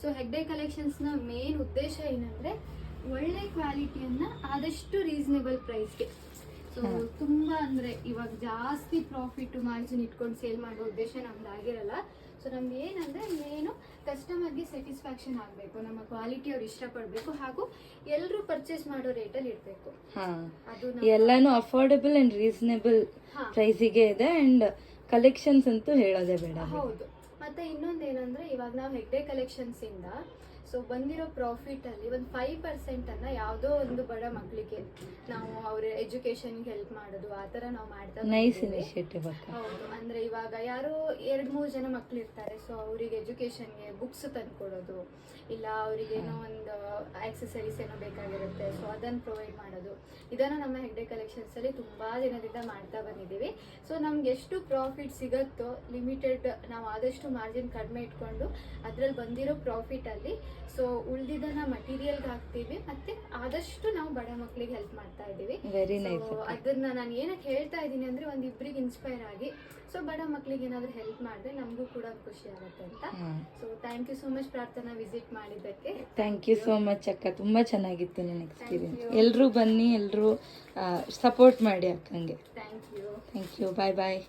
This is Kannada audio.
ಸೊ ಹೆಗ್ಡೆ ಕಲೆಕ್ಷನ್ಸ್ನ ಮೇನ್ ಉದ್ದೇಶ ಏನಂದರೆ ಒಳ್ಳೆ ಕ್ವಾಲಿಟಿಯನ್ನ ಆದಷ್ಟು ರೀಸನೇಬಲ್ ಪ್ರೈಸ್ಗೆ. ಸೊ ತುಂಬ ಅಂದರೆ ಇವಾಗ ಜಾಸ್ತಿ ಪ್ರಾಫಿಟ್ ಮಾರ್ಜಿನ್ ಇಟ್ಕೊಂಡು ಸೇಲ್ ಮಾಡೋ ಉದ್ದೇಶ ನಮ್ದು ಆಗಿರಲ್ಲ. ಸೊ ನಮ್ದು ಏನಂದರೆ ಮೇನು ಕಸ್ಟಮರ್ಗೆ ಸ್ಯಾಟಿಸ್ಫ್ಯಾಕ್ಷನ್ ಆಗಬೇಕು, ನಮ್ಮ ಕ್ವಾಲಿಟಿ ಅವ್ರು ಇಷ್ಟಪಡಬೇಕು, ಹಾಗೂ ಎಲ್ಲರೂ ಪರ್ಚೇಸ್ ಮಾಡೋ ರೇಟಲ್ಲಿ ಇರಬೇಕು. ಅದು ಎಲ್ಲಾನು ಅಫೋರ್ಡಬಲ್ ಅಂಡ್ ರೀಸನೇಬಲ್ ಪ್ರೈಸಿಗೆ ಇದೆ. ಅಂಡ್ ಕಲೆಕ್ಷನ್ಸ್ ಅಂತೂ ಹೇಳೋದೇ ಬೇಡ. ಹೌದು. ಮತ್ತೆ ಇನ್ನೊಂದೇನಂದ್ರೆ ಇವಾಗ ನಾವು ಹೆಗ್ಡೆ ಕಲೆಕ್ಷನ್ಸ್ ಇಂದ ಸೊ ಬಂದಿರೋ ಪ್ರಾಫಿಟ್ ಅಲ್ಲಿ ಒಂದು 5% ಅನ್ನ ಯಾವುದೋ ಒಂದು ಬಡ ಮಕ್ಕಳಿಗೆ ನಾವು ಅವ್ರ ಎಜುಕೇಶನ್ಗೆ ಹೆಲ್ಪ್ ಮಾಡೋದು, ಆ ತರ ನಾವು ಮಾಡ್ತಾ ನೈಸ್ ಇನಿಷಿಯೇಟಿವ್. ಹೌದು. ಅಂದ್ರೆ ಇವಾಗ ಯಾರೋ 2-3 ಜನ ಮಕ್ಳು ಇರ್ತಾರೆ, ಸೊ ಅವರಿಗೆ ಎಜುಕೇಶನ್ಗೆ ಬುಕ್ಸ್ ತಂದ್ಕೊಡೋದು, ಇಲ್ಲ ಅವರಿಗೆ ಏನೋ ಒಂದು ಆಕ್ಸೆಸರೀಸ್ ಏನೋ ಬೇಕಾಗಿರುತ್ತೆ, ಸೊ ಅದನ್ನ ಪ್ರೊವೈಡ್ ಮಾಡೋದು, ಇದನ್ನ ನಮ್ಮ ಹೆಗ್ಡೆ ಕಲೆಕ್ಷನ್ಸ್ ಅಲ್ಲಿ ತುಂಬಾ ದಿನದಿಂದ ಮಾಡ್ತಾ ಬಂದಿದ್ದೀವಿ. ಸೊ ನಮ್ಗೆ ಎಷ್ಟು ಪ್ರಾಫಿಟ್ ಸಿಗುತ್ತೋ ಲಿಮಿಟೆಡ್ ನಾವು ಆದಷ್ಟು ಮಾರ್ಜಿನ್ ಕಡಿಮೆ ಇಟ್ಕೊಂಡು ಅದ್ರಲ್ಲಿ ಬಂದಿರೋ ಪ್ರಾಫಿಟ್ ಅಲ್ಲಿ ಸೊ ಉಳಿದಿದ್ದನ್ನ ಮಟೀರಿಯಲ್ಗೆ ಹಾಕ್ತೀವಿ, ಮತ್ತೆ ಆದಷ್ಟು ನಾವು ಬಡ ಮಕ್ಕಳಿಗೆ ಹೆಲ್ಪ್ ಮಾಡ್ತಾ ಇದ್ದೀವಿ. Very nice. ಅದನ್ನ ನಾನು ಏನಕ್ಕೆ ಹೇಳ್ತಾ ಇದ್ದೀನಿ ಅಂದ್ರೆ ಒಂದಿಬ್ರಿಗೆ ಇನ್ಸ್ಪೈರ್ ಆಗಿ ಸೊ ಬಡ ಮಕ್ಕಳಿಗೆ ಏನಾದ್ರು ಹೆಲ್ಪ್ ಮಾಡಿದ್ರೆ ನಮಗೂ ಕೂಡ ಖುಷಿ ಆಗುತ್ತೆ ಅಂತ. So thank you so much Prarthana, visit ಮಾಡಿದ್ದಕ್ಕೆ. ಥ್ಯಾಂಕ್ ಯು ಸೋ ಮಚ್ ಅಕ್ಕ, ತುಂಬಾ ಚೆನ್ನಾಗಿತ್ತು ನನ್ನ ಎಕ್ಸ್ಪೀರಿಯನ್ಸ್. ಎಲ್ಲರೂ ಬನ್ನಿ, ಎಲ್ಲರೂ ಸಪೋರ್ಟ್ ಮಾಡಿ ಅಕ್ಕಂಗೆ. Thank you. Thank you. Bye bye.